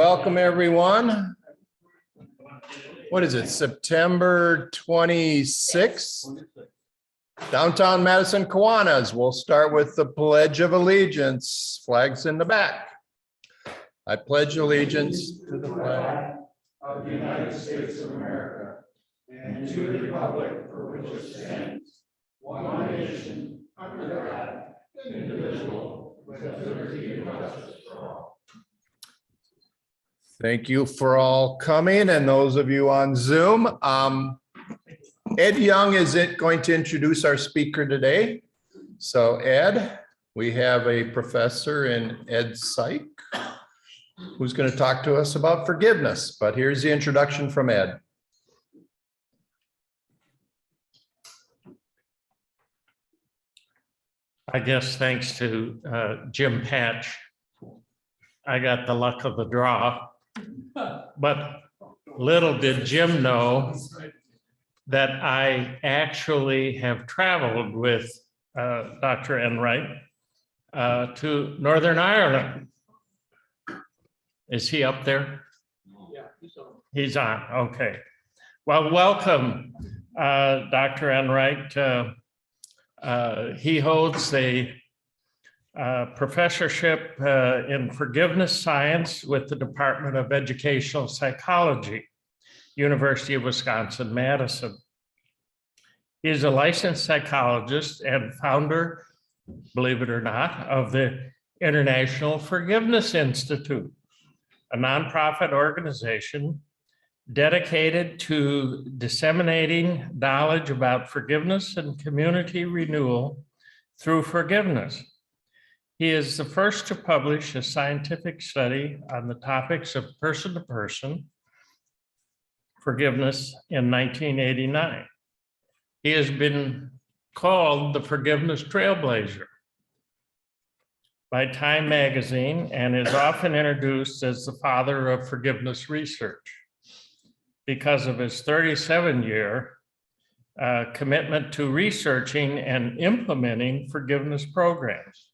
Welcome, everyone. What is it, September 26th? Downtown Madison Kiwanis. We'll start with the Pledge of Allegiance. Flags in the back. I pledge allegiance to the flag of the United States of America and to the republic for which it stands, one nation, under God, indivisible, with liberty and justice for all. Thank you for all coming, and those of you on Zoom. Ed Young is going to introduce our speaker today. So Ed, we have a professor in Ed Psych who's going to talk to us about forgiveness, but here's the introduction from Ed. I guess thanks to Jim Patch, I got the luck of the draw. But little did Jim know that I actually have traveled with Dr. Enright to Northern Ireland. Is he up there? Yeah, He's on, okay. Well, welcome, Dr. Enright. He holds a professorship in forgiveness science with the Department of Educational Psychology, University of Wisconsin-Madison. He is a licensed psychologist and founder, believe it or not, of the International Forgiveness Institute, a nonprofit organization dedicated to disseminating knowledge about forgiveness and community renewal through forgiveness. He is the first to publish a scientific study on the topics of person-to-person forgiveness in 1989. He has been called the forgiveness trailblazer by Time magazine and is often introduced as the father of forgiveness research because of his 37-year commitment to researching and implementing forgiveness programs.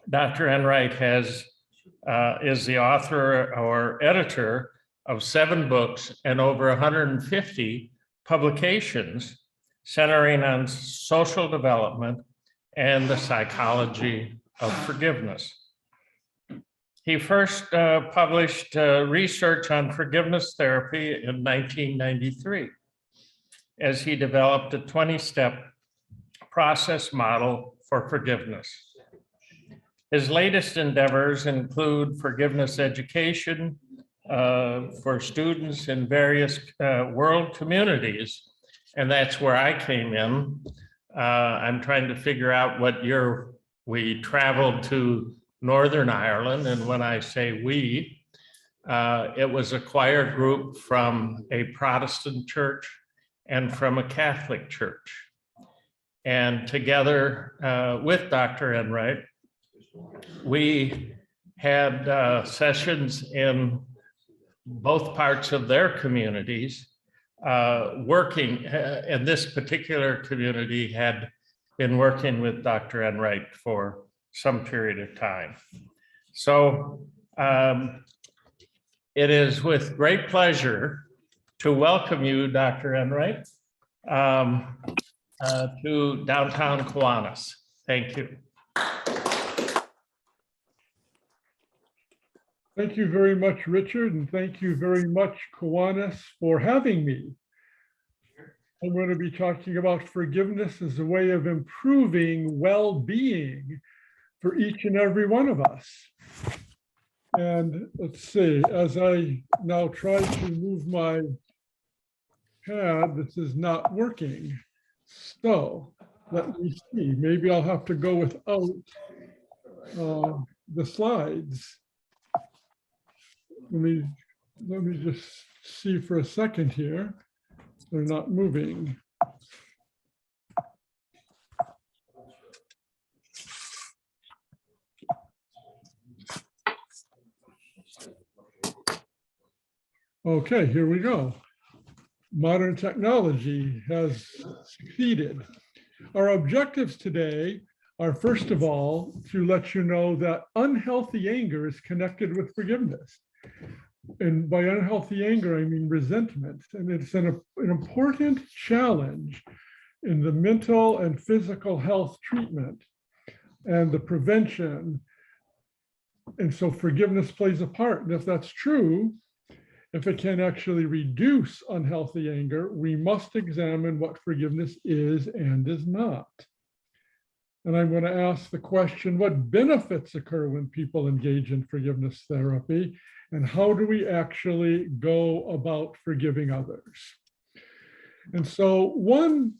Dr. Enright is the author or editor of 7 books and over 150 publications centering on social development and the psychology of forgiveness. He first published research on forgiveness therapy in 1993 as he developed a 20-step process model for forgiveness. His latest endeavors include forgiveness education for students in various world communities, and that's where I came in. I'm trying to figure out what year we traveled to Northern Ireland, and when I say we, it was a choir group from a Protestant church and from a Catholic church. And together with Dr. Enright, we had sessions in both parts of their communities, working, and this particular community had been working with Dr. Enright for some period of time. So it is with great pleasure to welcome you, Dr. Enright, to Downtown Kiwanis. Thank you. Thank you very much, Richard, and thank you very much, Kiwanis, for having me. I'm going to be talking about forgiveness as a way of improving well-being for each and every one of us. And let's see, as I now try to move my pad, this is not working. So let me see, maybe I'll have to go without the slides. Let me just see for a second here. They're not moving. Okay, here we go. Modern technology has succeeded. Our objectives today are, first of all, to let you know that unhealthy anger is connected with forgiveness. And by unhealthy anger, I mean resentment. And it's an important challenge in the mental and physical health treatment and the prevention. And so forgiveness plays a part. And if that's true, if it can actually reduce unhealthy anger, we must examine what forgiveness is and is not. And I'm going to ask the question, what benefits occur when people engage in forgiveness therapy? And how do we actually go about forgiving others? And so one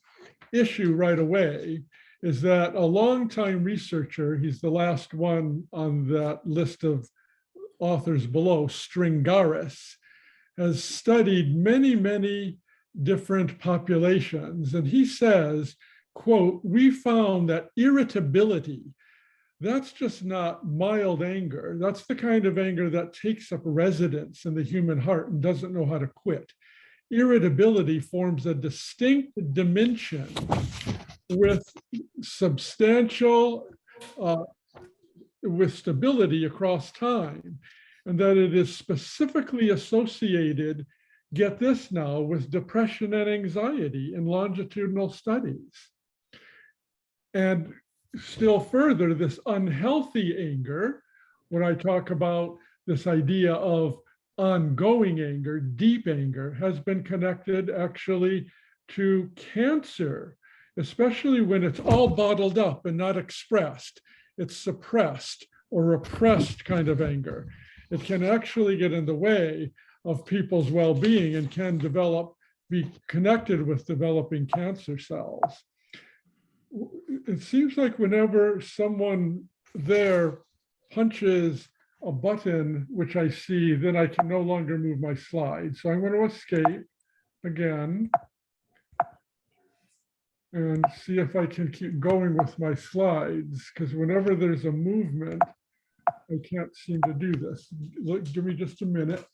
issue right away is that a longtime researcher, he's the last one on that list of authors below, Stringaris, has studied many, many different populations. And he says, quote, "We found that irritability, that's just not mild anger. That's the kind of anger that takes up residence in the human heart and doesn't know how to quit. Irritability forms a distinct dimension with substantial, with stability across time, and that it is specifically associated, get this now, with depression and anxiety in longitudinal studies. And still further, this unhealthy anger, when I talk about this idea of ongoing anger, deep anger, has been connected actually to cancer, especially when it's all bottled up and not expressed. It's suppressed or repressed kind of anger. It can actually get in the way of people's well-being and can be connected with developing cancer cells. It seems like whenever someone there punches a button, which I see, then I can no longer move my slide. So I'm going to escape again and see if I can keep going with my slides, because whenever there's a movement, I can't seem to do this. Look, give me just a minute.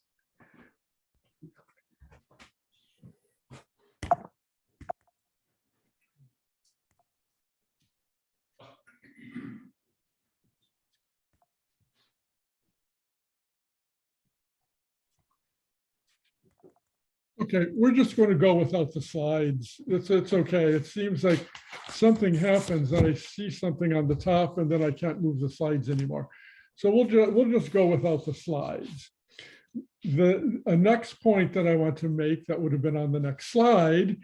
Okay, we're just going to go without the slides. It's okay. It seems like something happens and I see something on the top and then I can't move the slides anymore. So we'll just go without the slides. The next point that I want to make that would have been on the next slide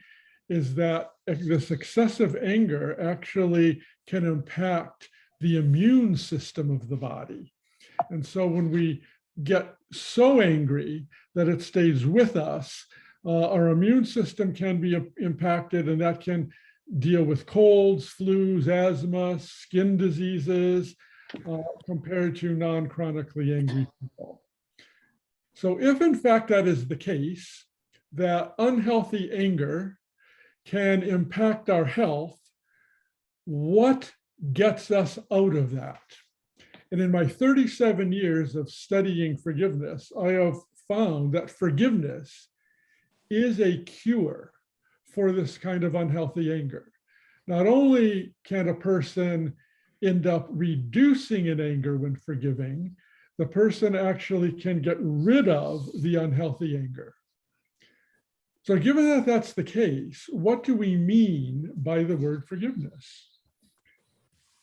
is that this excessive anger actually can impact the immune system of the body. And so when we get so angry that it stays with us, our immune system can be impacted, and that can deal with colds, flus, asthma, skin diseases, compared to non-chronically angry people. So if in fact that is the case, that unhealthy anger can impact our health, what gets us out of that? And in my 37 years of studying forgiveness, I have found that forgiveness is a cure for this kind of unhealthy anger. Not only can a person end up reducing in anger when forgiving, the person actually can get rid of the unhealthy anger. So given that that's the case, what do we mean by the word forgiveness?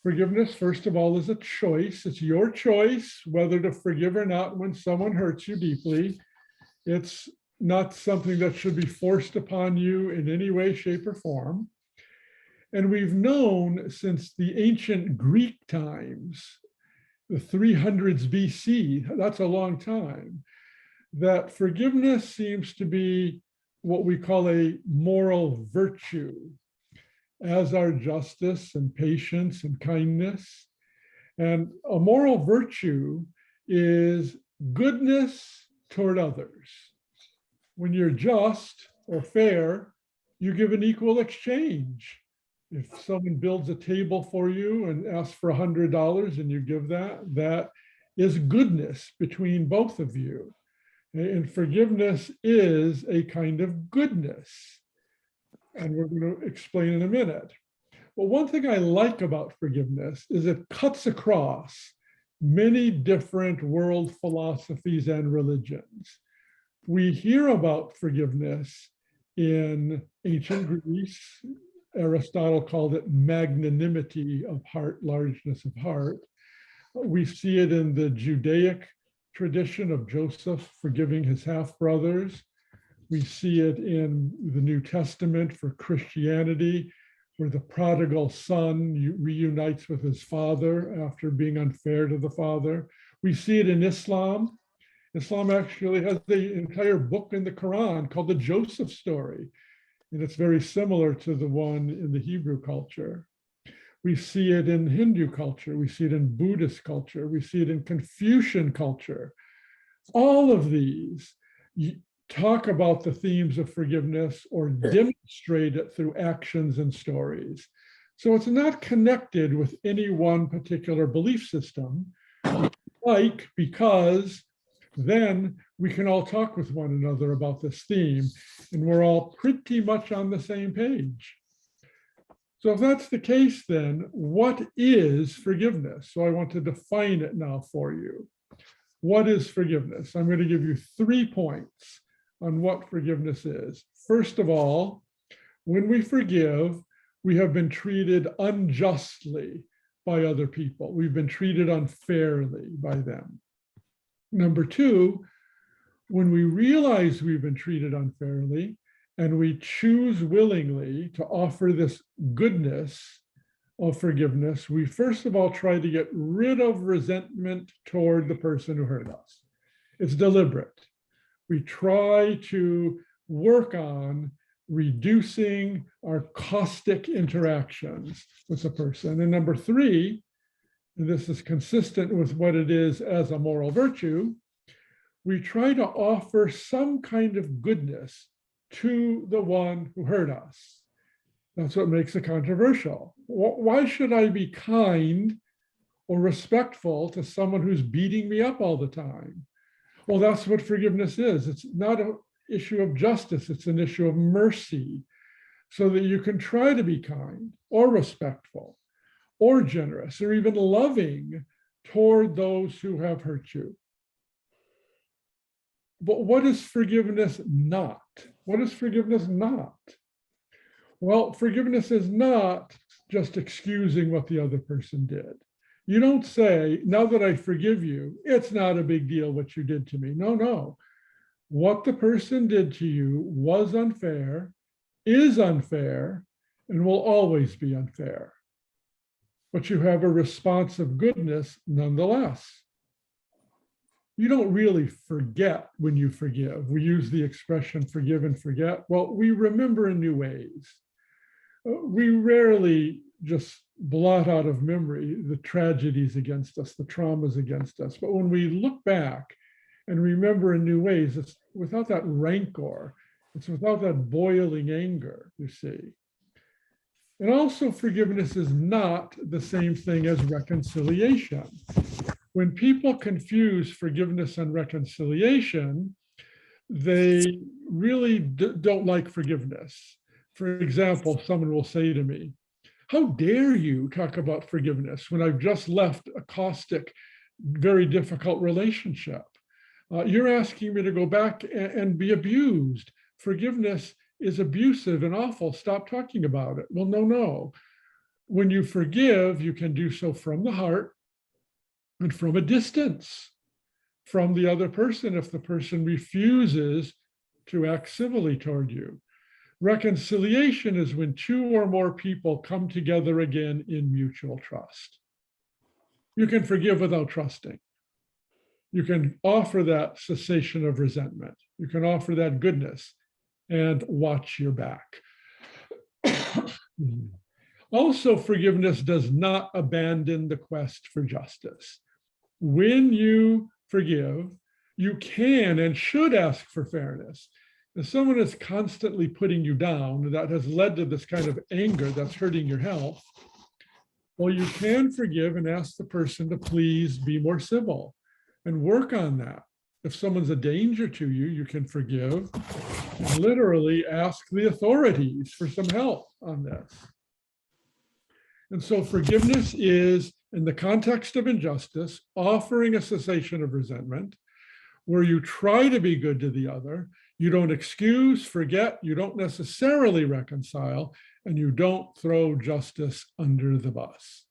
Forgiveness, first of all, is a choice. It's your choice whether to forgive or not when someone hurts you deeply. It's not something that should be forced upon you in any way, shape, or form. And we've known since the ancient Greek times, the 300s BC, that's a long time, that forgiveness seems to be what we call a moral virtue, as are justice and patience and kindness. And a moral virtue is goodness toward others. When you're just or fair, you give an equal exchange. If someone builds a table for you and asks for $100 and you give that, that is goodness between both of you. And forgiveness is a kind of goodness. And we're going to explain in a minute. But one thing I like about forgiveness is it cuts across many different world philosophies and religions. We hear about forgiveness in ancient Greece. Aristotle called it magnanimity of heart, largeness of heart. We see it in the Judaic tradition of Joseph forgiving his half-brothers. We see it in the New Testament for Christianity, where the prodigal son reunites with his father after being unfair to the father. We see it in Islam. Islam actually has the entire book in the Quran called the Joseph story, and it's very similar to the one in the Hebrew culture. We see it in Hindu culture. We see it in Buddhist culture. We see it in Confucian culture. All of these talk about the themes of forgiveness or demonstrate it through actions and stories. So it's not connected with any one particular belief system, because then we can all talk with one another about this theme, and we're all pretty much on the same page. So if that's the case, then what is forgiveness? So I want to define it now for you. What is forgiveness? I'm going to give you 3 points on what forgiveness is. First of all, when we forgive, we have been treated unjustly by other people. We've been treated unfairly by them. Number 2, when we realize we've been treated unfairly and we choose willingly to offer this goodness of forgiveness, we first of all try to get rid of resentment toward the person who hurt us. It's deliberate. We try to work on reducing our caustic interactions with the person. And number 3, and this is consistent with what it is as a moral virtue, we try to offer some kind of goodness to the one who hurt us. That's what makes it controversial. Why should I be kind or respectful to someone who's beating me up all the time? Well, that's what forgiveness is. It's not an issue of justice, it's an issue of mercy, so that you can try to be kind or respectful or generous or even loving toward those who have hurt you. But what is forgiveness not? What is forgiveness not? Well, forgiveness is not just excusing what the other person did. You don't say, now that I forgive you, it's not a big deal what you did to me. No, no. What the person did to you was unfair, is unfair, and will always be unfair. But you have a response of goodness nonetheless. You don't really forget when you forgive. We use the expression forgive and forget. Well, we remember in new ways. We rarely just blot out of memory the tragedies against us, the traumas against us. But when we look back and remember in new ways, it's without that rancor. It's without that boiling anger, you see. And also, forgiveness is not the same thing as reconciliation. When people confuse forgiveness and reconciliation, they really don't like forgiveness. For example, someone will say to me, how dare you talk about forgiveness when I've just left a caustic, very difficult relationship? You're asking me to go back and be abused. Forgiveness is abusive and awful. Stop talking about it. Well, no. When you forgive, you can do so from the heart and from a distance from the other person if the person refuses to act civilly toward you. Reconciliation is when 2 or more people come together again in mutual trust. You can forgive without trusting. You can offer that cessation of resentment. You can offer that goodness and watch your back. Also, forgiveness does not abandon the quest for justice. When you forgive, you can and should ask for fairness. If someone is constantly putting you down, that has led to this kind of anger that's hurting your health, well, you can forgive and ask the person to please be more civil and work on that. If someone's a danger to you, you can forgive and literally ask the authorities for some help on this. And so forgiveness is, in the context of injustice, offering a cessation of resentment, where you try to be good to the other, you don't excuse, forget, you don't necessarily reconcile, and you don't throw justice under the bus.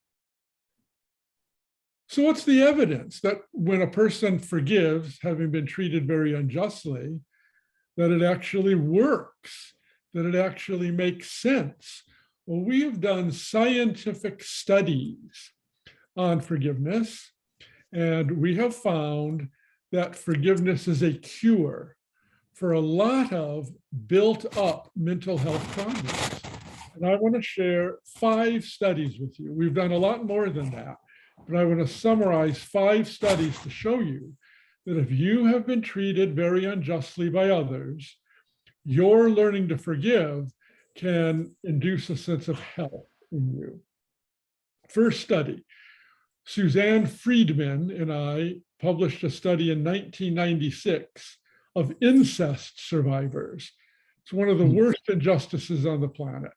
So what's the evidence that when a person forgives, having been treated very unjustly, that it actually works, that it actually makes sense? Well, we have done scientific studies on forgiveness, and we have found that forgiveness is a cure for a lot of built up mental health problems. And I want to share 5 studies with you. We've done a lot more than that, but I want to summarize 5 studies to show you that if you have been treated very unjustly by others, your learning to forgive can induce a sense of health in you. First study, Suzanne Friedman and I published a study in 1996 of incest survivors. It's one of the worst injustices on the planet,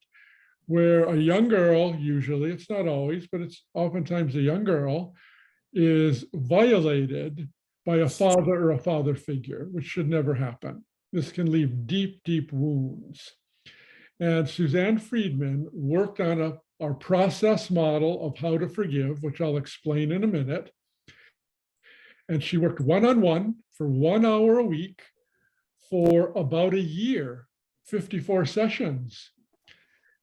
where a young girl, usually, it's not always, but it's oftentimes a young girl, is violated by a father or a father figure, which should never happen. This can leave deep, deep wounds. And Suzanne Friedman worked on our process model of how to forgive, which I'll explain in a minute. And she worked one-on-one for 1 hour a week for about a year, 54 sessions.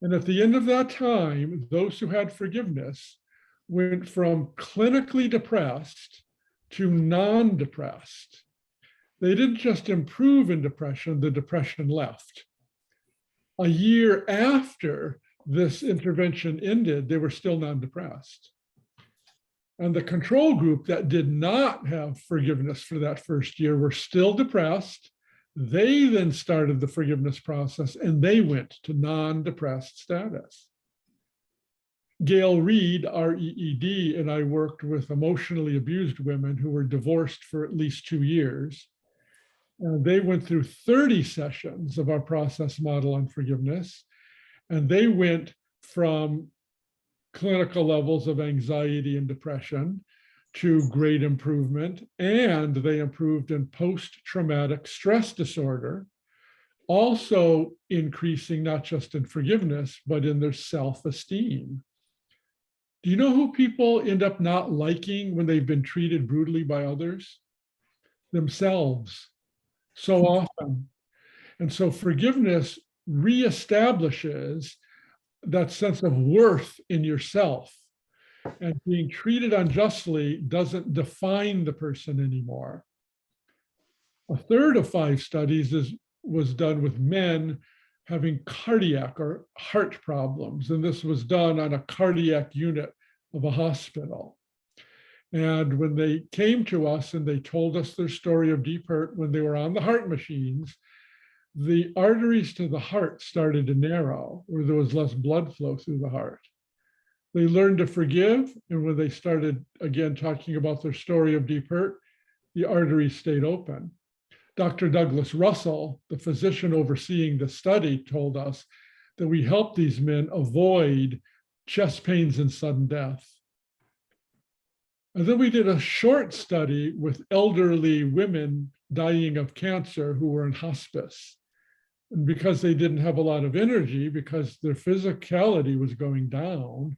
And at the end of that time, those who had forgiveness went from clinically depressed to non-depressed. They didn't just improve in depression, the depression left. A year after this intervention ended, they were still non-depressed. And the control group that did not have forgiveness for that first year were still depressed. They then started the forgiveness process and they went to non-depressed status. Gail Reed, R-E-E-D, and I worked with emotionally abused women who were divorced for at least 2 years. And they went through 30 sessions of our process model on forgiveness. And they went from clinical levels of anxiety and depression to great improvement. And they improved in post-traumatic stress disorder, also increasing not just in forgiveness, but in their self-esteem. Do you know who people end up not liking when they've been treated brutally by others? Themselves, so often. And so forgiveness reestablishes that sense of worth in yourself. And being treated unjustly doesn't define the person anymore. A third of 5 studies was done with men having cardiac or heart problems. And this was done on a cardiac unit of a hospital. And when they came to us and they told us their story of deep hurt when they were on the heart machines, the arteries to the heart started to narrow, where there was less blood flow through the heart. They learned to forgive, and when they started again talking about their story of deep hurt, the arteries stayed open. Dr. Douglas Russell, the physician overseeing the study, told us that we helped these men avoid chest pains and sudden death. And then we did a short study with elderly women dying of cancer who were in hospice. And because they didn't have a lot of energy, because their physicality was going down,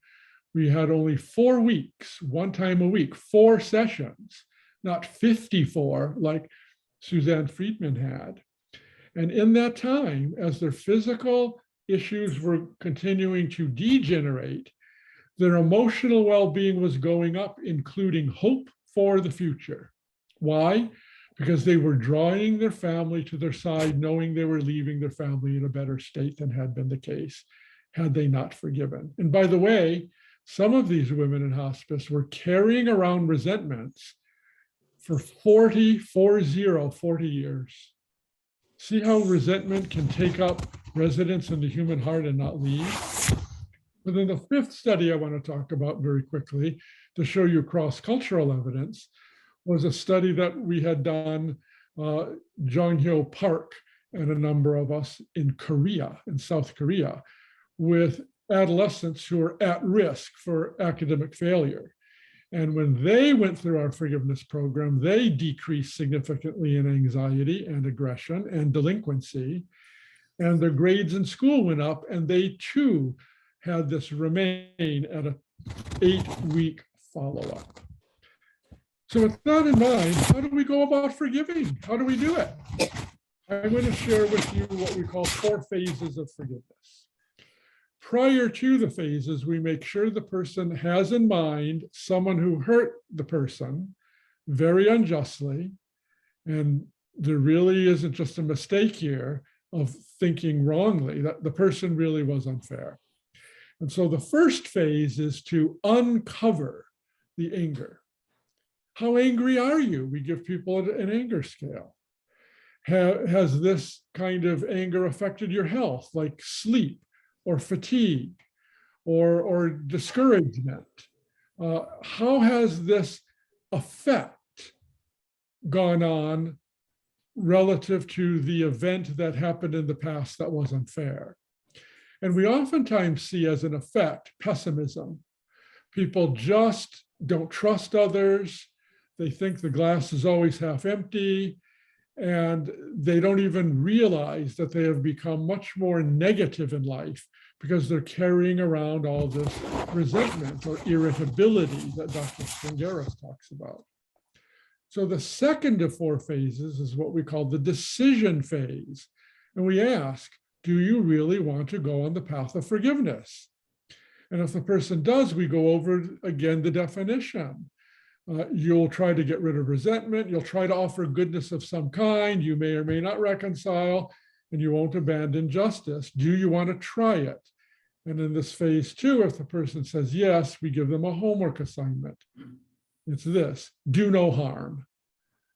we had only 4 weeks, 1 time a week, 4 sessions, not 54 like Suzanne Friedman had. And in that time, as their physical issues were continuing to degenerate, their emotional well-being was going up, including hope for the future. Why? Because they were drawing their family to their side, knowing they were leaving their family in a better state than had been the case had they not forgiven. And by the way, some of these women in hospice were carrying around resentments for 40 years. See how resentment can take up residence in the human heart and not leave? But then the 5th study I want to talk about very quickly to show you cross-cultural evidence was a study that we had done, Jong-Hyo Park and a number of us in Korea, in South Korea, with adolescents who are at risk for academic failure. And when they went through our forgiveness program, they decreased significantly in anxiety and aggression and delinquency. And their grades in school went up, and they too had this remain at an 8-week follow-up. So with that in mind, how do we go about forgiving? How do we do it? I'm going to share with you what we call 4 phases of forgiveness. Prior to the phases, we make sure the person has in mind someone who hurt the person very unjustly, and there really isn't just a mistake here of thinking wrongly, that the person really was unfair. And so the first phase is to uncover the anger. How angry are you? We give people an anger scale. Has this kind of anger affected your health, like sleep or fatigue or discouragement? How has this effect gone on relative to the event that happened in the past that was unfair? And we oftentimes see as an effect pessimism. People just don't trust others. They think the glass is always half empty, and they don't even realize that they have become much more negative in life because they're carrying around all this resentment or irritability that Dr. Stringeris talks about. So the second of 4 phases is what we call the decision phase. And we ask, do you really want to go on the path of forgiveness? And if the person does, we go over again the definition. You'll try to get rid of resentment. You'll try to offer goodness of some kind. You may or may not reconcile, and you won't abandon justice. Do you want to try it? And in this phase 2, if the person says yes, we give them a homework assignment. It's this: do no harm.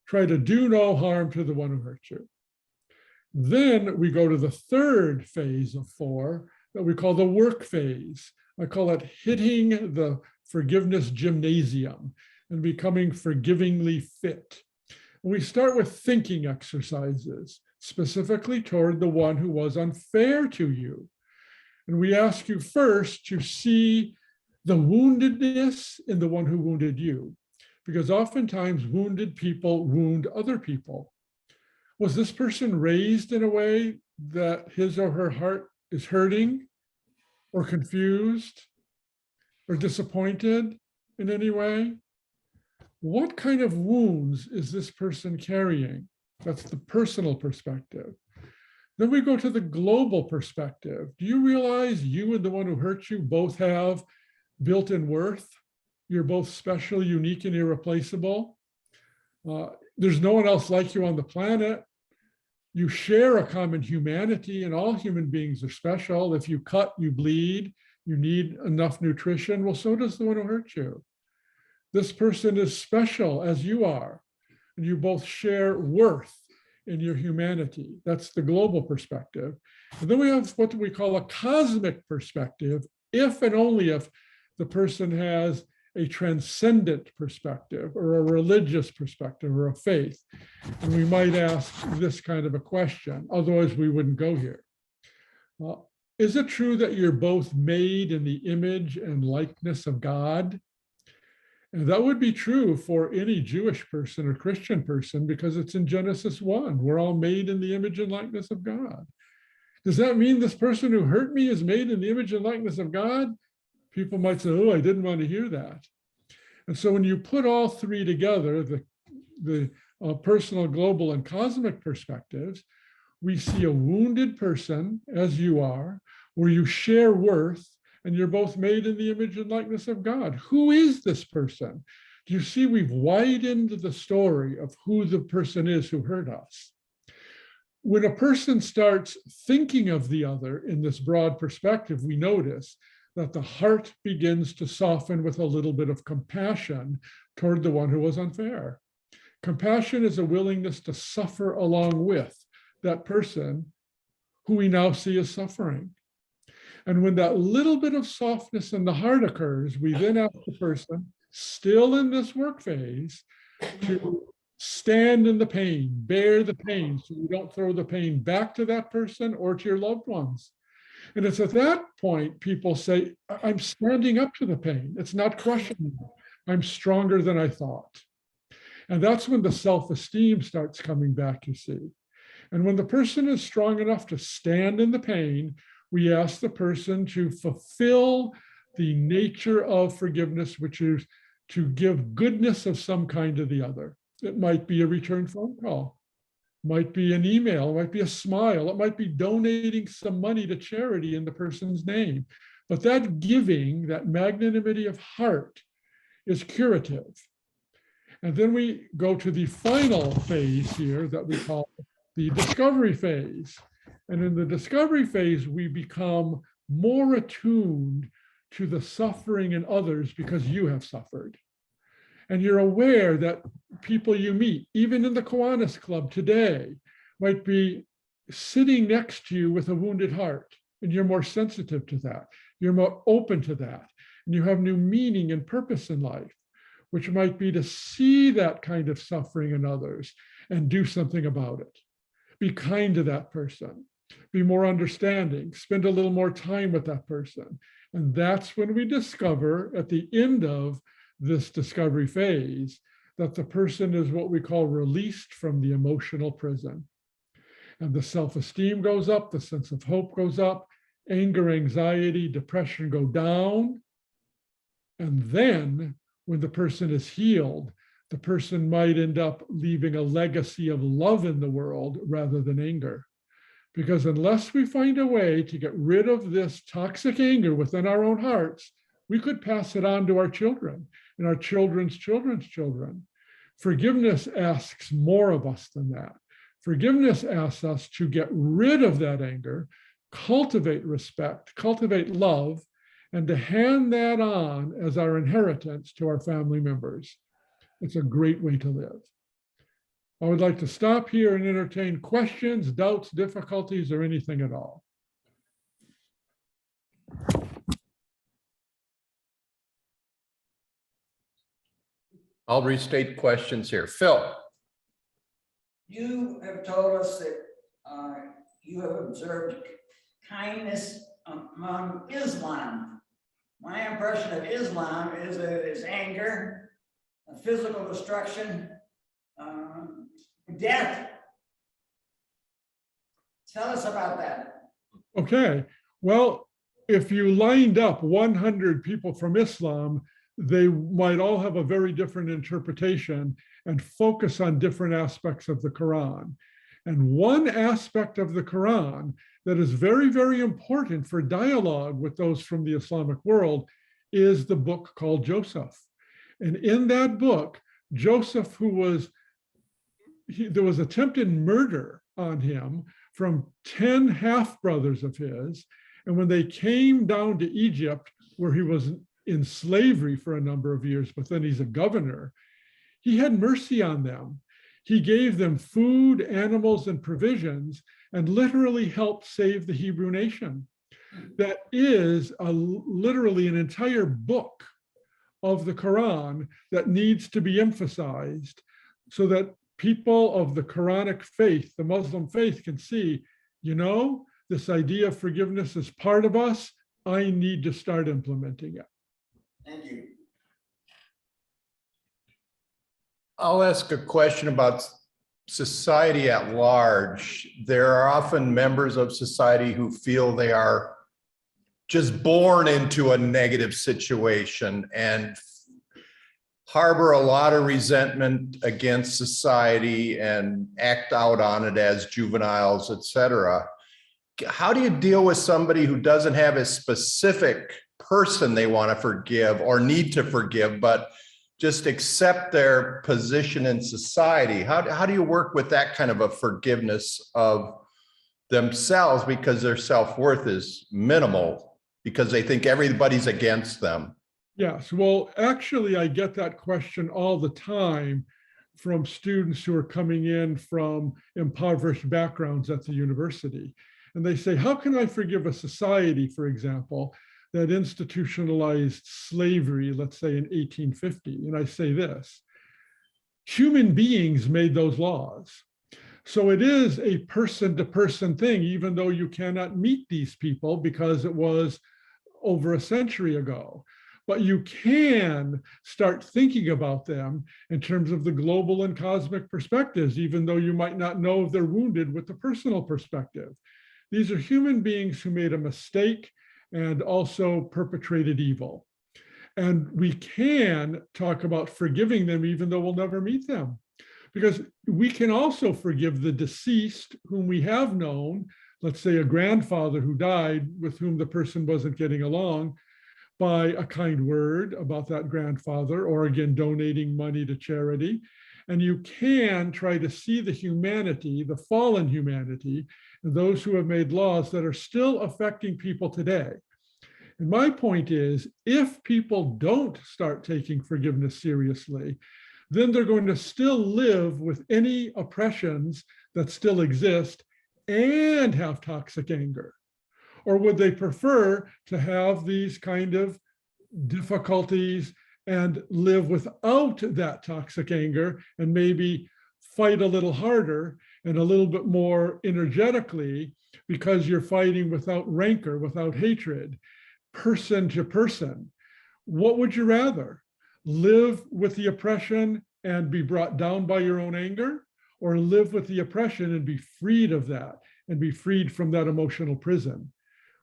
Try to do no harm to the one who hurt you. Then we go to the third phase of 4 that we call the work phase. I call it hitting the forgiveness gymnasium and becoming forgivingly fit. And we start with thinking exercises, specifically toward the one who was unfair to you. And we ask you first to see the woundedness in the one who wounded you, because oftentimes wounded people wound other people. Was this person raised in a way that his or her heart is hurting or confused or disappointed in any way? What kind of wounds is this person carrying? That's the personal perspective. Then we go to the global perspective. Do you realize you and the one who hurt you both have built-in worth? You're both special, unique, and irreplaceable. There's no one else like you on the planet. You share a common humanity, and all human beings are special. If you cut, you bleed, you need enough nutrition. Well, so does the one who hurt you. This person is special as you are, and you both share worth in your humanity. That's the global perspective. And then we have what we call a cosmic perspective, if and only if the person has a transcendent perspective or a religious perspective or a faith. And we might ask this kind of a question, otherwise we wouldn't go here. Is it true that you're both made in the image and likeness of God? And that would be true for any Jewish person or Christian person, because it's in Genesis 1. We're all made in the image and likeness of God. Does that mean this person who hurt me is made in the image and likeness of God? People might say, oh, I didn't want to hear that. And so when you put all 3 together, the personal, global, and cosmic perspectives, we see a wounded person, as you are, where you share worth, and you're both made in the image and likeness of God. Who is this person? Do you see we've widened the story of who the person is who hurt us? When a person starts thinking of the other in this broad perspective, we notice that the heart begins to soften with a little bit of compassion toward the one who was unfair. Compassion is a willingness to suffer along with that person who we now see as suffering. And when that little bit of softness in the heart occurs, we then ask the person, still in this work phase, to stand in the pain, bear the pain, so you don't throw the pain back to that person or to your loved ones. And it's at that point people say, I'm standing up to the pain. It's not crushing me. I'm stronger than I thought. And that's when the self-esteem starts coming back, you see. And when the person is strong enough to stand in the pain, we ask the person to fulfill the nature of forgiveness, which is to give goodness of some kind to the other. It might be a return phone call, might be an email, it might be a smile, it might be donating some money to charity in the person's name. But that giving, that magnanimity of heart, is curative. And then we go to the final phase here that we call the discovery phase. And in the discovery phase, we become more attuned to the suffering in others because you have suffered. And you're aware that people you meet, even in the Kiwanis Club today, might be sitting next to you with a wounded heart. And you're more sensitive to that. You're more open to that. And you have new meaning and purpose in life, which might be to see that kind of suffering in others and do something about it. Be kind to that person. Be more understanding. Spend a little more time with that person. And that's when we discover at the end of this discovery phase that the person is what we call released from the emotional prison. And the self-esteem goes up, the sense of hope goes up, anger, anxiety, depression go down. And then when the person is healed, the person might end up leaving a legacy of love in the world rather than anger. Because unless we find a way to get rid of this toxic anger within our own hearts, we could pass it on to our children and our children's children's children. Forgiveness asks more of us than that. Forgiveness asks us to get rid of that anger, cultivate respect, cultivate love, and to hand that on as our inheritance to our family members. It's a great way to live. I would like to stop here and entertain questions, doubts, difficulties, or anything at all. I'll restate questions here. Phil. You have told us that you have observed kindness among Islam. My impression of Islam is that it is anger, physical destruction, death. Tell us about that. Okay, well, if you lined up 100 people from Islam, they might all have a very different interpretation and focus on different aspects of the Quran. And one aspect of the Quran that is very, very important for dialogue with those from the Islamic world is the book called Joseph. And in that book, Joseph, there was attempted murder on him from 10 half-brothers of his. And when they came down to Egypt, where he was in slavery for a number of years, but then he's a governor, he had mercy on them. He gave them food, animals, and provisions, and literally helped save the Hebrew nation. That is literally an entire book of the Quran that needs to be emphasized so that people of the Quranic faith, the Muslim faith, can see, you know, this idea of forgiveness is part of us. I need to start implementing it. Thank you. I'll ask a question about society at large. There are often members of society who feel they are just born into a negative situation and harbor a lot of resentment against society and act out on it as juveniles, etc. How do you deal with somebody who doesn't have a specific person they want to forgive or need to forgive, but just accept their position in society? How do you work with that kind of a forgiveness of themselves because their self-worth is minimal because they think everybody's against them? Yes, well, actually, I get that question all the time from students who are coming in from impoverished backgrounds at the university. And they say, how can I forgive a society, for example, that institutionalized slavery, let's say in 1850? And I say this: human beings made those laws. So it is a person-to-person thing, even though you cannot meet these people because it was over a century ago. But you can start thinking about them in terms of the global and cosmic perspectives, even though you might not know if they're wounded with the personal perspective. These are human beings who made a mistake and also perpetrated evil. And we can talk about forgiving them, even though we'll never meet them. Because we can also forgive the deceased whom we have known, let's say a grandfather who died with whom the person wasn't getting along, by a kind word about that grandfather, or again, donating money to charity. And you can try to see the humanity, the fallen humanity, and those who have made laws that are still affecting people today. And my point is, if people don't start taking forgiveness seriously, then they're going to still live with any oppressions that still exist and have toxic anger. Or would they prefer to have these kind of difficulties and live without that toxic anger and maybe fight a little harder and a little bit more energetically because you're fighting without rancor, without hatred, person to person? What would you rather? Live with the oppression and be brought down by your own anger, or live with the oppression and be freed of that and be freed from that emotional prison?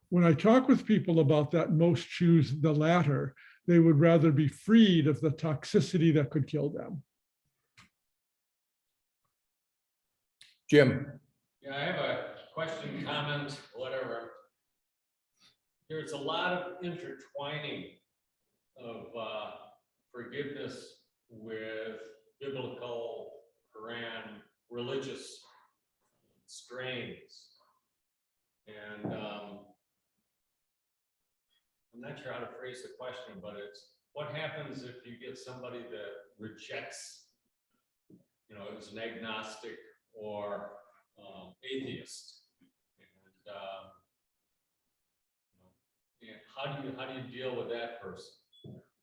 When I talk with people about that, most choose the latter. They would rather be freed of the toxicity that could kill them. Jim. Yeah, I have a question, comment, whatever. There's a lot of intertwining of forgiveness with biblical, Quran, religious strains. And I'm not sure how to phrase the question, but it's what happens if you get somebody that rejects, is an agnostic or atheist, and how do you deal with that person?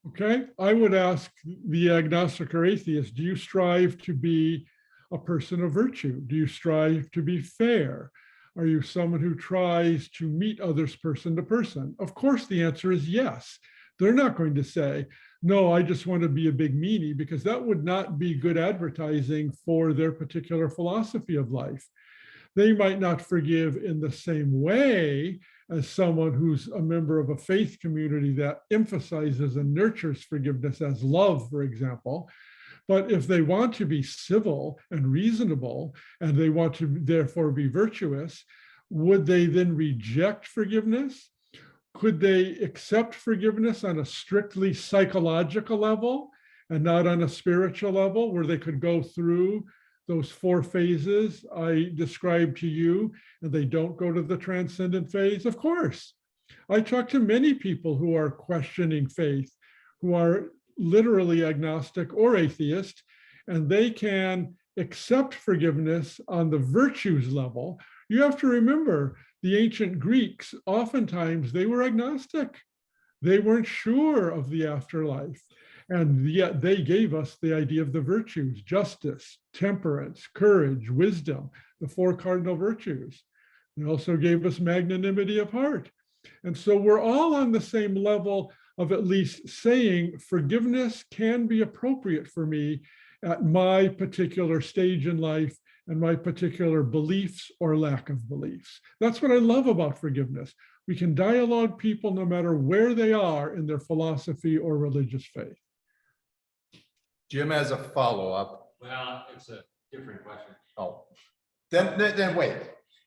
Okay, I would ask the agnostic or atheist, do you strive to be a person of virtue? Do you strive to be fair? Are you someone who tries to meet others person to person? Of course, the answer is yes. They're not going to say, no, I just want to be a big meanie, because that would not be good advertising for their particular philosophy of life. They might not forgive in the same way as someone who's a member of a faith community that emphasizes and nurtures forgiveness as love, for example. But if they want to be civil and reasonable, and they want to therefore be virtuous, would they then reject forgiveness? Could they accept forgiveness on a strictly psychological level and not on a spiritual level, where they could go through those 4 phases I described to you, and they don't go to the transcendent phase? Of course. I talk to many people who are questioning faith, who are literally agnostic or atheist, and they can accept forgiveness on the virtues level. You have to remember, the ancient Greeks, oftentimes they were agnostic. They weren't sure of the afterlife. And yet they gave us the idea of the virtues: justice, temperance, courage, wisdom, the 4 cardinal virtues. They also gave us magnanimity of heart. And so we're all on the same level of at least saying forgiveness can be appropriate for me at my particular stage in life and my particular beliefs or lack of beliefs. That's what I love about forgiveness. We can dialogue people no matter where they are in their philosophy or religious faith. Jim has a follow-up. Well, it's a different question. Oh, then wait.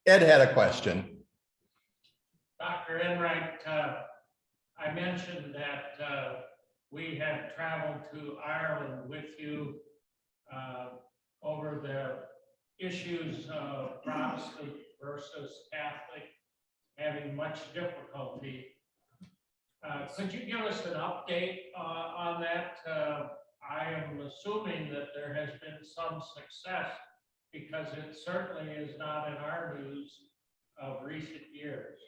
Ed had a question. Dr. Enright, I mentioned that we had traveled to Ireland with you over the issues of Protestant versus Catholic having much difficulty. Could you give us an update on that? I am assuming that there has been some success, because it certainly is not in our news of recent years.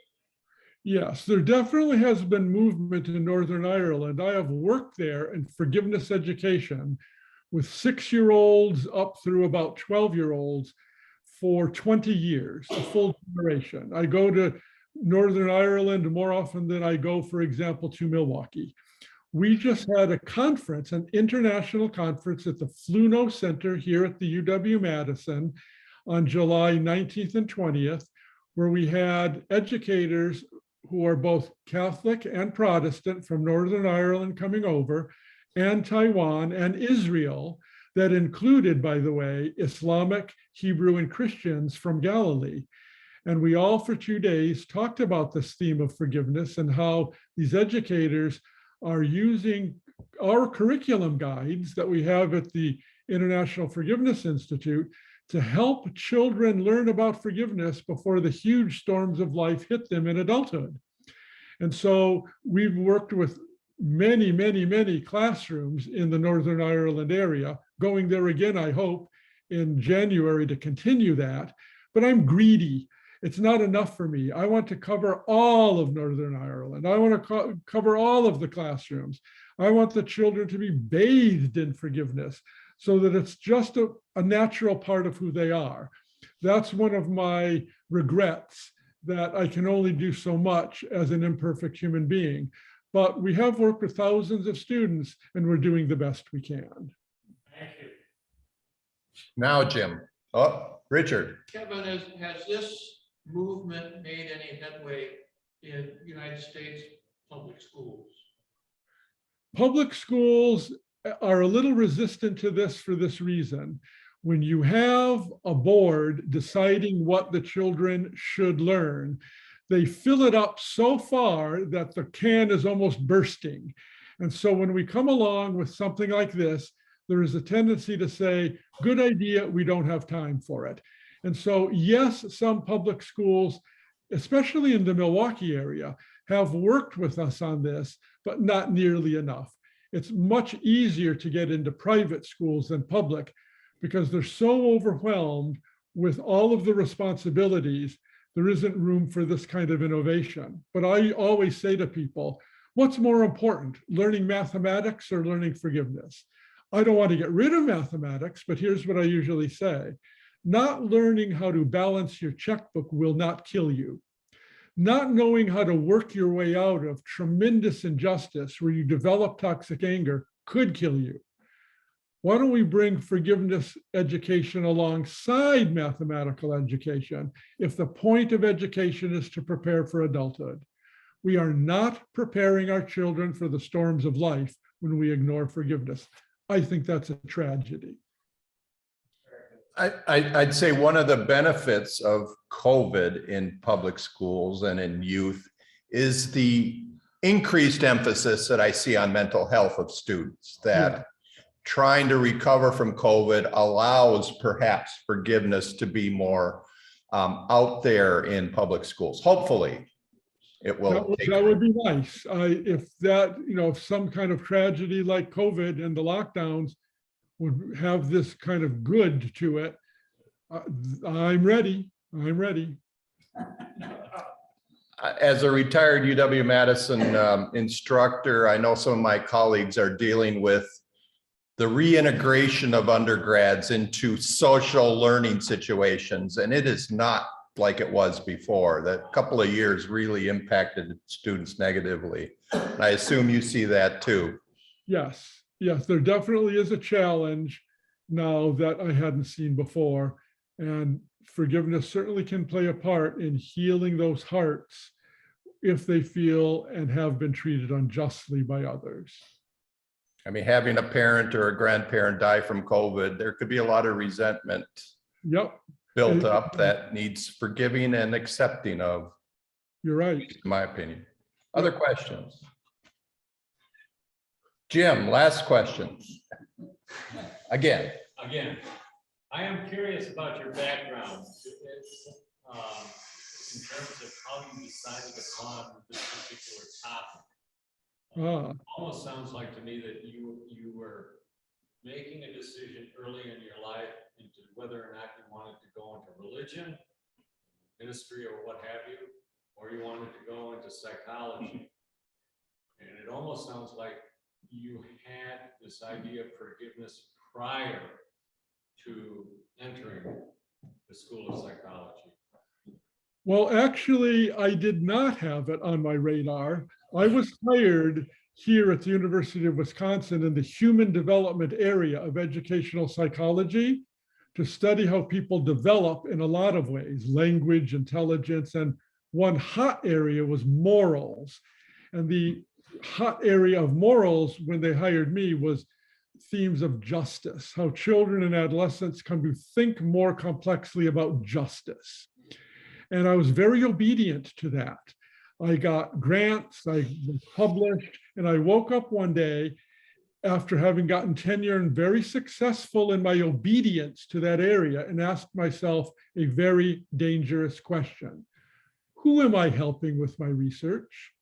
Yes, there definitely has been movement in Northern Ireland. I have worked there in forgiveness education with 6-year-olds up through about 12-year-olds for 20 years, a full generation. I go to Northern Ireland more often than I go, for example, to Milwaukee. We just had a conference, an international conference at the Fluno Center here at the UW-Madison on July 19th and 20th, where we had educators who are both Catholic and Protestant from Northern Ireland coming over, and Taiwan and Israel, that included, by the way, Islamic, Hebrew, and Christians from Galilee. And we all for 2 days talked about this theme of forgiveness and how these educators are using our curriculum guides that we have at the International Forgiveness Institute to help children learn about forgiveness before the huge storms of life hit them in adulthood. And so we've worked with many, many, many classrooms in the Northern Ireland area, going there again, I hope, in January to continue that. But I'm greedy. It's not enough for me. I want to cover all of Northern Ireland. I want to cover all of the classrooms. I want the children to be bathed in forgiveness so that it's just a natural part of who they are. That's one of my regrets, that I can only do so much as an imperfect human being. But we have worked with thousands of students and we're doing the best we can. Thank you. Now, Jim. Oh, Richard. Kevin, has this movement made any headway in United States public schools? Public schools are a little resistant to this for this reason. When you have a board deciding what the children should learn, they fill it up so far that the can is almost bursting. And so when we come along with something like this, there is a tendency to say, good idea, we don't have time for it. And so, yes, some public schools, especially in the Milwaukee area, have worked with us on this, but not nearly enough. It's much easier to get into private schools than public because they're so overwhelmed with all of the responsibilities. There isn't room for this kind of innovation. But I always say to people, what's more important, learning mathematics or learning forgiveness? I don't want to get rid of mathematics, but here's what I usually say. Not learning how to balance your checkbook will not kill you. Not knowing how to work your way out of tremendous injustice where you develop toxic anger could kill you. Why don't we bring forgiveness education alongside mathematical education if the point of education is to prepare for adulthood? We are not preparing our children for the storms of life when we ignore forgiveness. I think that's a tragedy. I'd say one of the benefits of COVID in public schools and in youth is the increased emphasis that I see on mental health of students, that trying to recover from COVID allows perhaps forgiveness to be more out there in public schools. Hopefully it will. That would be nice. If that, if some kind of tragedy like COVID and the lockdowns would have this kind of good to it, I'm ready. I'm ready. As a retired UW-Madison instructor, I know some of my colleagues are dealing with the reintegration of undergrads into social learning situations, and it is not like it was before. That couple of years really impacted students negatively. I assume you see that too. Yes, there definitely is a challenge now that I hadn't seen before. And forgiveness certainly can play a part in healing those hearts if they feel and have been treated unjustly by others. I mean, having a parent or a grandparent die from COVID, there could be a lot of resentment built up that needs forgiving and accepting of. You're right. In my opinion. Other questions? Jim, last question. Again, I am curious about your background. In terms of how you decided upon this particular topic. Almost sounds like to me that you were making a decision early in your life into whether or not you wanted to go into religion, ministry, or what have you, or you wanted to go into psychology. And it almost sounds like you had this idea of forgiveness prior to entering the School of Psychology? Well, actually, I did not have it on my radar. I was hired here at the University of Wisconsin in the human development area of educational psychology to study how people develop in a lot of ways, language, intelligence, and one hot area was morals. And the hot area of morals when they hired me was themes of justice, how children and adolescents come to think more complexly about justice. And I was very obedient to that. I got grants, I was published, and I woke up one day after having gotten tenure and very successful in my obedience to that area and asked myself a very dangerous question. Who am I helping with my research?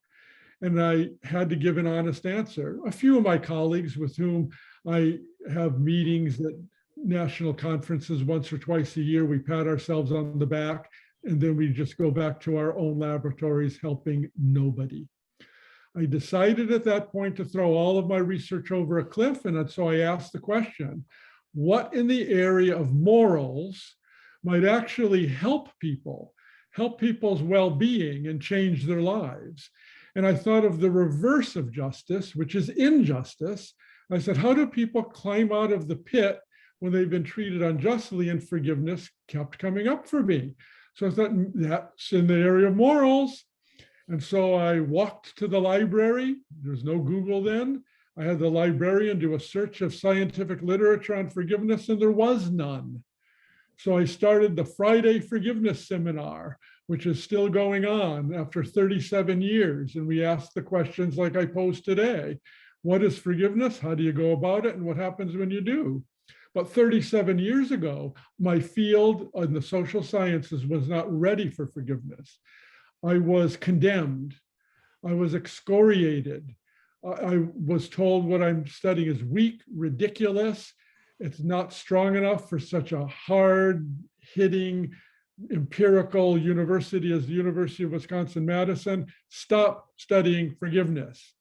And I had to give an honest answer. A few of my colleagues with whom I have meetings at national conferences once or twice a year, we pat ourselves on the back, and then we just go back to our own laboratories helping nobody. I decided at that point to throw all of my research over a cliff. And so I asked the question, what in the area of morals might actually help people's well-being and change their lives? And I thought of the reverse of justice, which is injustice. I said, how do people climb out of the pit when they've been treated unjustly? And forgiveness kept coming up for me. So I thought, that's in the area of morals. And so I walked to the library. There's no Google then. I had the librarian do a search of scientific literature on forgiveness, and there was none. So I started the Friday Forgiveness Seminar, which is still going on after 37 years. And we asked the questions like I posed today. What is forgiveness? How do you go about it? And what happens when you do? But 37 years ago, my field in the social sciences was not ready for forgiveness. I was condemned. I was excoriated. I was told what I'm studying is weak, ridiculous. It's not strong enough for such a hard-hitting empirical university as the University of Wisconsin-Madison. Stop studying forgiveness.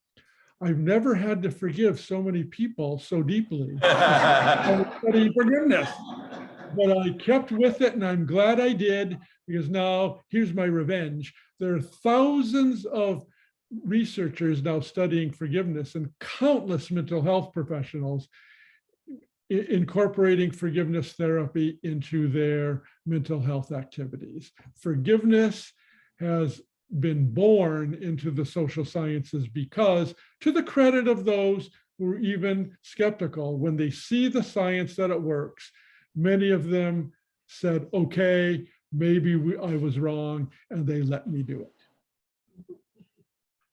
I've never had to forgive so many people so deeply. I was studying forgiveness, but I kept with it, and I'm glad I did, because now here's my revenge. There are thousands of researchers now studying forgiveness and countless mental health professionals incorporating forgiveness therapy into their mental health activities. Forgiveness has been born into the social sciences because, to the credit of those who are even skeptical, when they see the science that it works, many of them said, okay, maybe I was wrong, and they let me do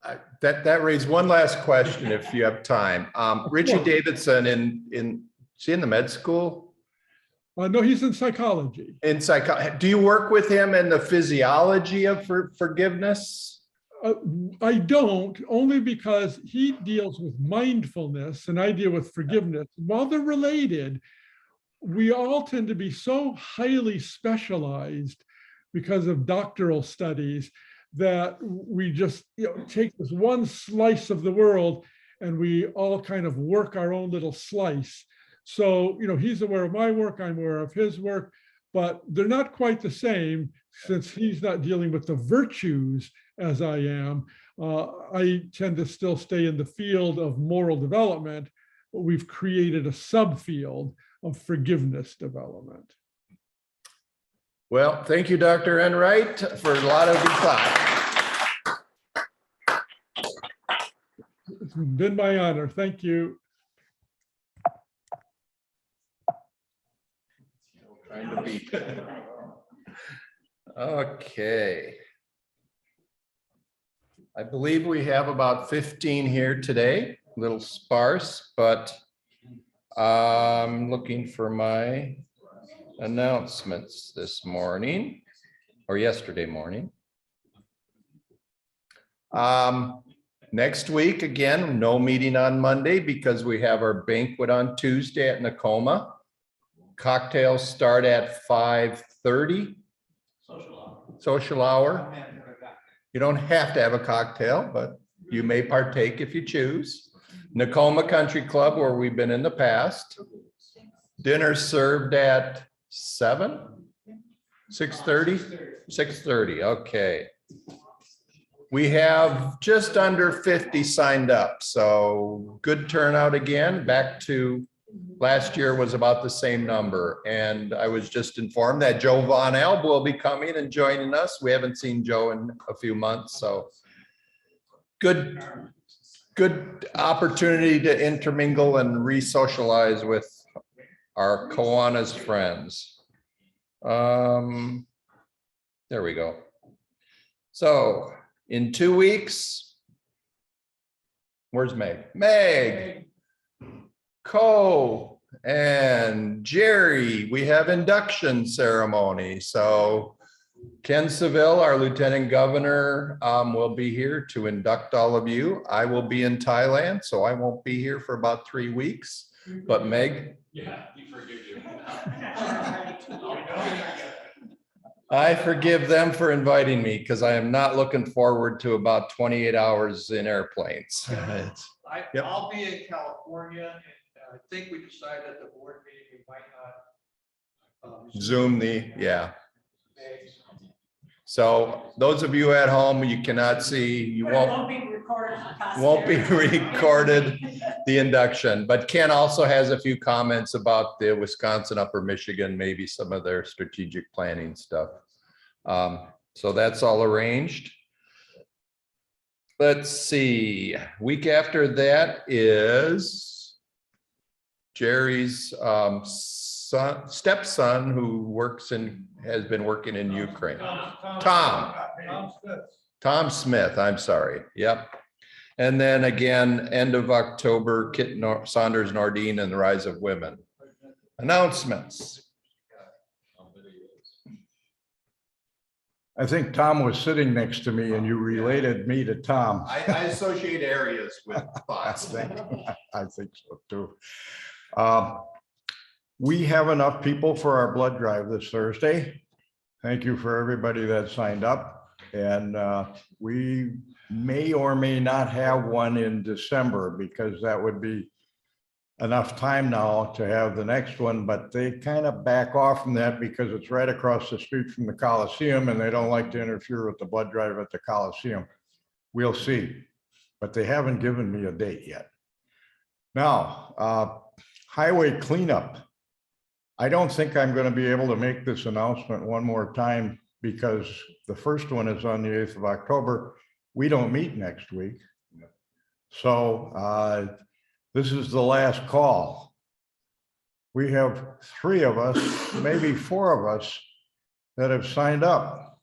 it. That raised one last question if you have time. Richie Davidson is he in the med school? No, he's in psychology. In psychology. Do you work with him in the physiology of forgiveness? I don't, only because he deals with mindfulness and I deal with forgiveness. While they're related, we all tend to be so highly specialized because of doctoral studies that we just take this one slice of the world and we all kind of work our own little slice. So, he's aware of my work, I'm aware of his work, but they're not quite the same since he's not dealing with the virtues as I am. I tend to still stay in the field of moral development, but we've created a subfield of forgiveness development. Well, thank you, Dr. Enright, for a lot of your time. It's been my honor. Thank you. Trying to beat. Okay. I believe we have about 15 here today, a little sparse, but I'm looking for my announcements this morning or yesterday morning. Next week, again, no meeting on Monday because we have our banquet on Tuesday at Nakoma. Cocktails start at 5:30. Social hour. You don't have to have a cocktail, but you may partake if you choose. Nakoma Country Club, where we've been in the past. Dinner served at 7. 6:30? 6:30, okay. We have just under 50 signed up, so good turnout again. Back to last year was about the same number. And I was just informed that Joe Von Elb will be coming and joining us. We haven't seen Joe in a few months, so good opportunity to intermingle and re-socialize with our Kiwanis friends. There we go. So in 2 weeks, where's Meg? Meg, Co, and Jerry, we have induction ceremony. So Ken Seville, our Lieutenant Governor, will be here to induct all of you. I will be in Thailand, so I won't be here for about 3 weeks. But Meg, Yeah, he forgives you. I forgive them for inviting me because I am not looking forward to about 28 hours in airplanes. Yep. I'll be in California, and I think we decided at the board meeting, we might not. Zoom yeah. So those of you at home, you cannot see, you won't be recorded. the induction, but Ken also has a few comments about the Wisconsin, Upper Michigan, maybe some of their strategic planning stuff. So that's all arranged. Let's see, week after that is Jerry's stepson who has been working in Ukraine. Tom Smith, I'm sorry. Yep. And then again, end of October, Kit Saunders Nordine and the Rise of Women. Announcements. I think Tom was sitting next to me and you related me to Tom. I associate areas with thoughts. I think so too. We have enough people for our blood drive this Thursday. Thank you for everybody that signed up. And we may or may not have one in December because that would be enough time now to have the next one, but they kind of back off from that because it's right across the street from the Coliseum and they don't like to interfere with the blood drive at the Coliseum. We'll see, but they haven't given me a date yet. Now, highway cleanup. I don't think I'm going to be able to make this announcement one more time because the first one is on the 8th of October. We don't meet next week. So this is the last call. We have 3 of us, maybe 4 of us that have signed up.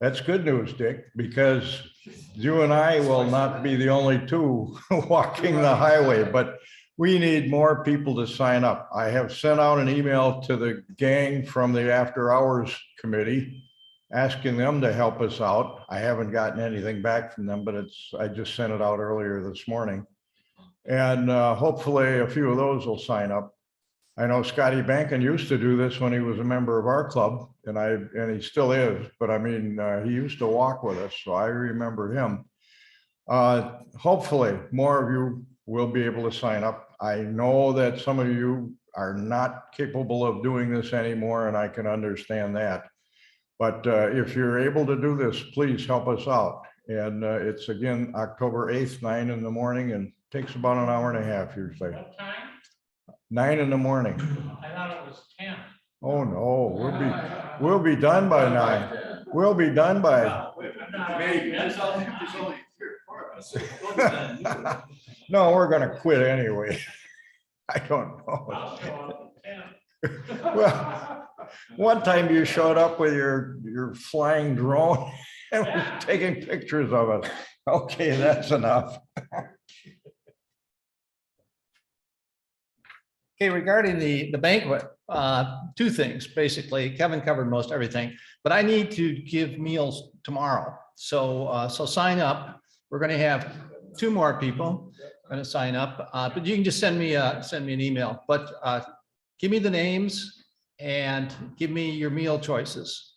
That's good news, Dick, because you and I will not be the only 2 walking the highway, but we need more people to sign up. I have sent out an email to the gang from the After Hours Committee asking them to help us out. I haven't gotten anything back from them, but I just sent it out earlier this morning. And hopefully a few of those will sign up. I know Scotty Bankin used to do this when he was a member of our club, and he still is, but I mean, he used to walk with us, so I remember him. Hopefully more of you will be able to sign up. I know that some of you are not capable of doing this anymore, and I can understand that. But if you're able to do this, please help us out. And it's again, October 8th, 9 in the morning, and takes about an hour and a half usually. What time? 9 in the morning. I thought it was 10. Oh, no, we'll be done by 9. We'll be done by. Maybe. That's all, there's only 3 or 4 of us. No, we're gonna quit anyway. I don't know. I'll show up at 10. Well, one time you showed up with your flying drone and was taking pictures of us. Okay, that's enough. Okay, regarding the banquet, 2 things, basically. Kevin covered most everything, but I need to give meals tomorrow. So sign up. We're going to have 2 more people going to sign up, but you can just send me an email. But give me the names and give me your meal choices.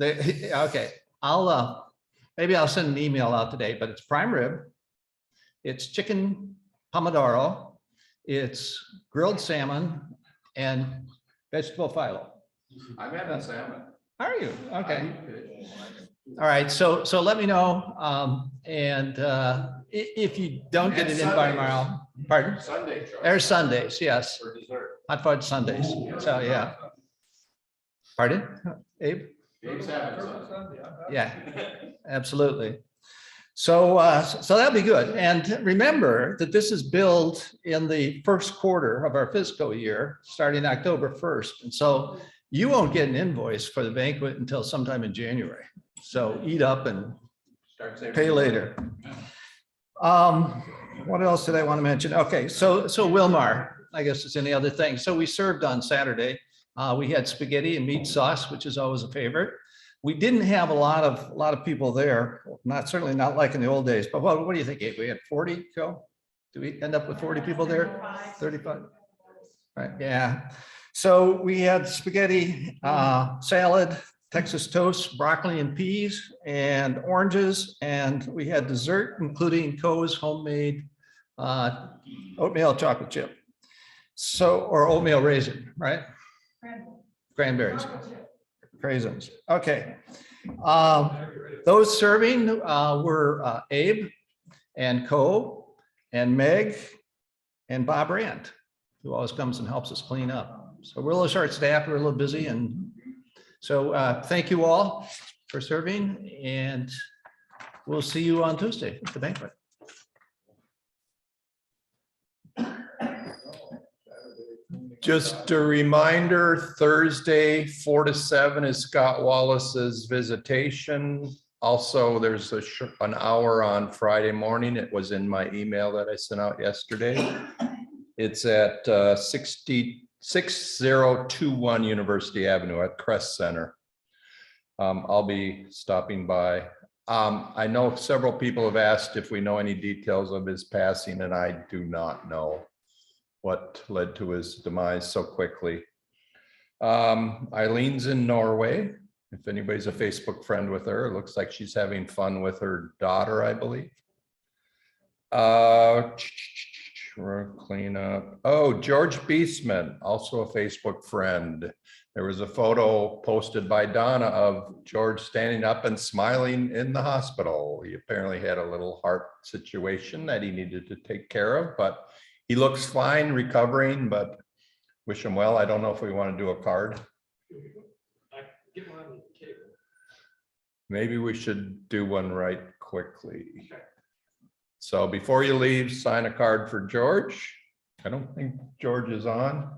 Okay, maybe I'll send an email out today. But it's prime rib, it's chicken pomodoro, it's grilled salmon, and vegetable phyllo. I'm having salmon. Are you? Okay. All right, so let me know, and if you don't get And it in by Sundays. tomorrow, pardon? Sunday. Charlie, There's Sundays, yes, for dessert. hot fudge Sundays, so yeah. Pardon, Abe? Dave's having Sunday. Yeah, absolutely. So that'd be good. And remember that this is billed in the first quarter of our fiscal year, starting October 1st. And so you won't get an invoice for the banquet until sometime in January. So eat up and pay later. What else did I want to mention? Okay, so Wilmar, I guess it's any other thing. So we served on Saturday. We had spaghetti and meat sauce, which is always a favorite. We didn't have a lot of people there, certainly not like in the old days, but what do you think, Abe? We had 40, Phil? Do we end up with 40 people there? 35? Right, yeah. So we had spaghetti, salad, Texas toast, broccoli and peas, and oranges, and we had dessert, including Co's homemade oatmeal chocolate chip. So, or oatmeal raisin, right? Cranberries. Raisins. Okay. Those serving were Abe and Co and Meg and Bob Rand, who always comes and helps us clean up. So we're a little short staffed, we're a little busy, and so thank you all for serving, and we'll see you on Tuesday at the banquet. Just a reminder, Thursday, 4 to 7 is Scott Wallace's visitation. Also, there's an hour on Friday morning. It was in my email that I sent out yesterday. It's at 6021 University Avenue at Crest Center. I'll be stopping by. I know several people have asked if we know any details of his passing, and I do not know what led to his demise so quickly. Eileen's in Norway. If anybody's a Facebook friend with her, it looks like she's having fun with her daughter, I believe. Clean up. Oh, George Beastman, also a Facebook friend. There was a photo posted by Donna of George standing up and smiling in the hospital. He apparently had a little heart situation that he needed to take care of, but he looks fine, recovering, but wish him well. I don't know if we want to do a card. Maybe we should do one right quickly. So before you leave, sign a card for George. I don't think George is on.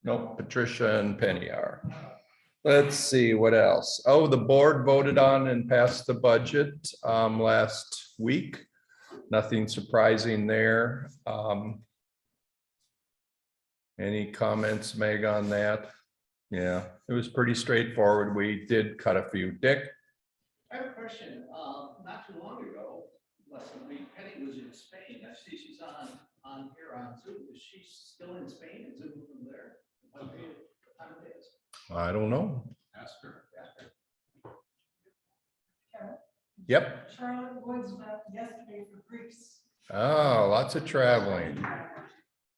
Nope, Patricia and Penny are. Let's see what else. Oh, the board voted on and passed the budget last week. Nothing surprising there. Any comments, Meg, on that? Yeah, it was pretty straightforward. We did cut a few. Dick? I have a question. Not too long ago, less than a week, Penny was in Spain. I see she's on here on Zoom. Is she still in Spain and Zoom from there? What time it is? I don't know. Ask her. Yep. Charlotte Woods left yesterday for Greece. Oh, lots of traveling.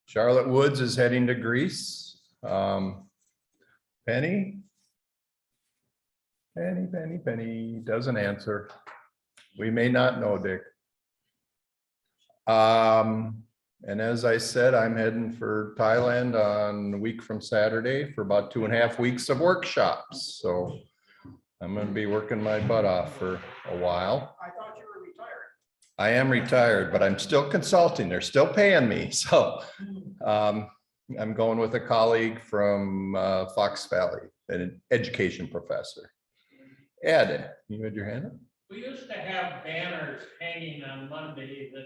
Charlotte Woods is heading to Greece. Penny? Penny doesn't answer. We may not know, Dick. And as I said, I'm heading for Thailand on a week from Saturday for about 2.5 weeks of workshops. So I'm going to be working my butt off for a while. I thought you were retired. I am retired, but I'm still consulting. They're still paying me. So I'm going with a colleague from Fox Valley, an education professor. Ed, you had your hand up? We used to have banners hanging on Monday that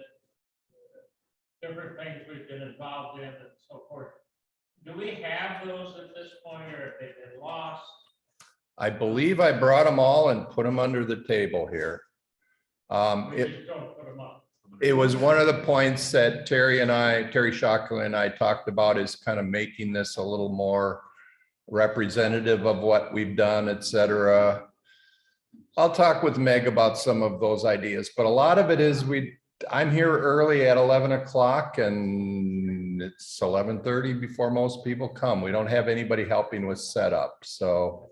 different things we've been involved in and so forth. Do we have those at this point, or have they been lost? I believe I brought them all and put them under the table here. We just don't put them up. It was one of the points that Terry Shockley and I talked about, is kind of making this a little more representative of what we've done, et cetera. I'll talk with Meg about some of those ideas, but a lot of it is I'm here early at 11 o'clock, and it's 11:30 before most people come. We don't have anybody helping with setup, so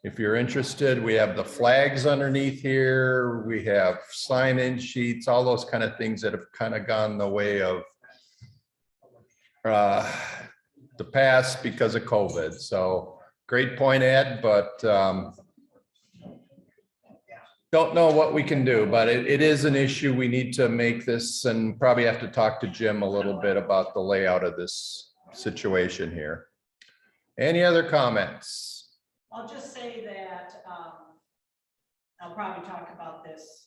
if you're interested, we have the flags underneath here. We have sign-in sheets, all those kind of things that have kind of gone the way of the past because of COVID. So great point, Ed, but don't know what we can do, but it is an issue. We need to make this, and probably have to talk to Jim a little bit about the layout of this situation here. Any other comments? I'll just say that, I'll probably talk about this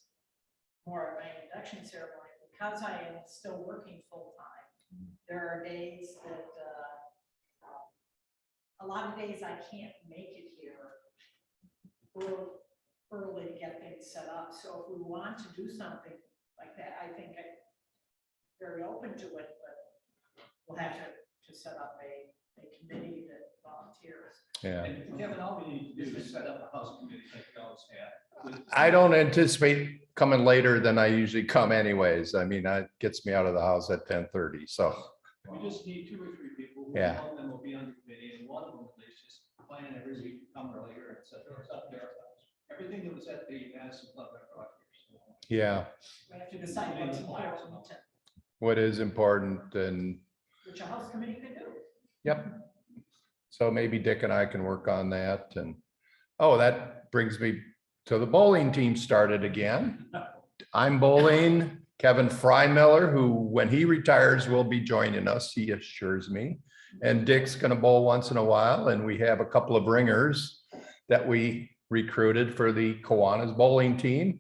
more at my induction ceremony, because I am still working full-time. There are days that, a lot of days I can't make it here early to get things set up. So if we want to do something like that, I think I'm very open to it, but we'll have to set up a committee that volunteers. Yeah. And Kevin, all we need to do is set up a house committee like we always have. I don't anticipate coming later than I usually come anyways. I mean, that gets me out of the house at 10:30, so. We just need 2 or 3 people. Yeah. One of them will be on the committee, and one of them is just plan every week to come earlier, et cetera. It's up there. Everything that was at the Madison Club I brought here. So Yeah, We have to decide what's important, what is important, and which a house committee could do. yep. So maybe Dick and I can work on that, and, oh, that brings me to the bowling team started again. I'm bowling. Kevin Frymiller, who, when he retires, will be joining us, he assures me. And Dick's gonna bowl once in a while, and we have a couple of ringers that we recruited for the Kiwanis bowling team.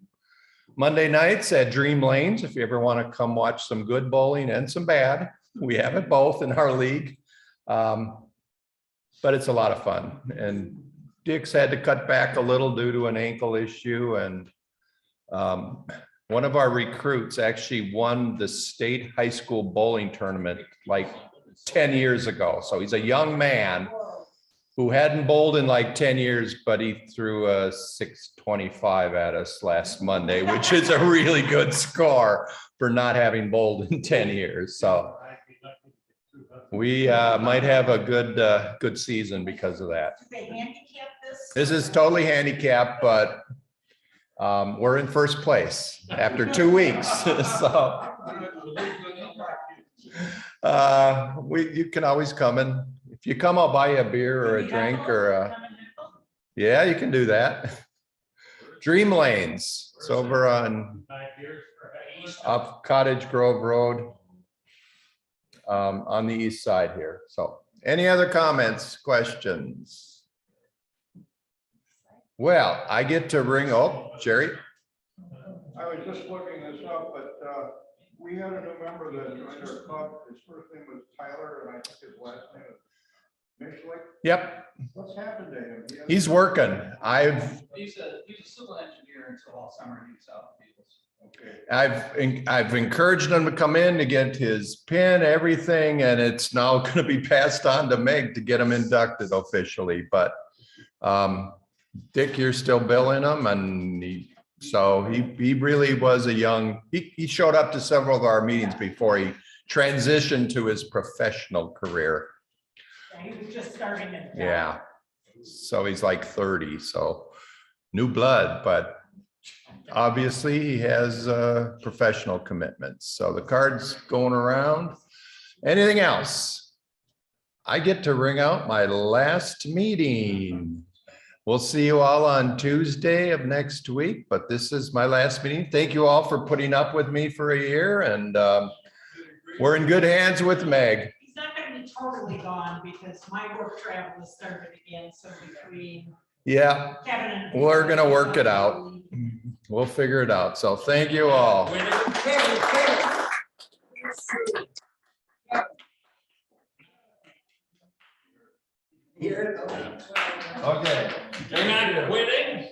Monday nights at Dream Lanes, if you ever want to come watch some good bowling and some bad, we have it both in our league. But it's a lot of fun, and Dick's had to cut back a little due to an ankle issue, and one of our recruits actually won the state high school bowling tournament like 10 years ago. So he's a young man who hadn't bowled in like 10 years, but he threw a 625 at us last Monday, which is a really good score for not having bowled in 10 years. So we might have a good season because of that. Do they handicap this? This is totally handicapped, but we're in first place after 2 weeks. So you can always come, and if you come, I'll buy you a beer or a drink or yeah, you can do that. Dream Lanes, it's over on up Cottage Grove Road, on the east side here. So any other comments, questions? Well, I get to ring, oh, Jerry. I was just looking this up, but we had a new member that joined our club. His first name was Tyler, and I think his last name is Mishlik. Yep, What's happened to him? he's working. He's a civil engineer, and so all summer he's out in the fields. Okay. I've encouraged him to come in to get his pin, everything, and it's now going to be passed on to Meg to get him inducted officially. But Dick, you're still billing him, and he really was a young. He showed up to several of our meetings before he transitioned to his professional career. Yeah, he was just starting it. Yeah, so he's like 30, so new blood, but obviously he has professional commitments. So the card's going around. Anything else? I get to ring out my last meeting. We'll see you all on Tuesday of next week, but this is my last meeting. Thank you all for putting up with me for a year, and we're in good hands with Meg. He's not gonna be totally gone because my work travel has started again, so between Yeah, Kevin and. we're gonna work it out. We'll figure it out. So thank you all. Here. Okay. They're not quitting.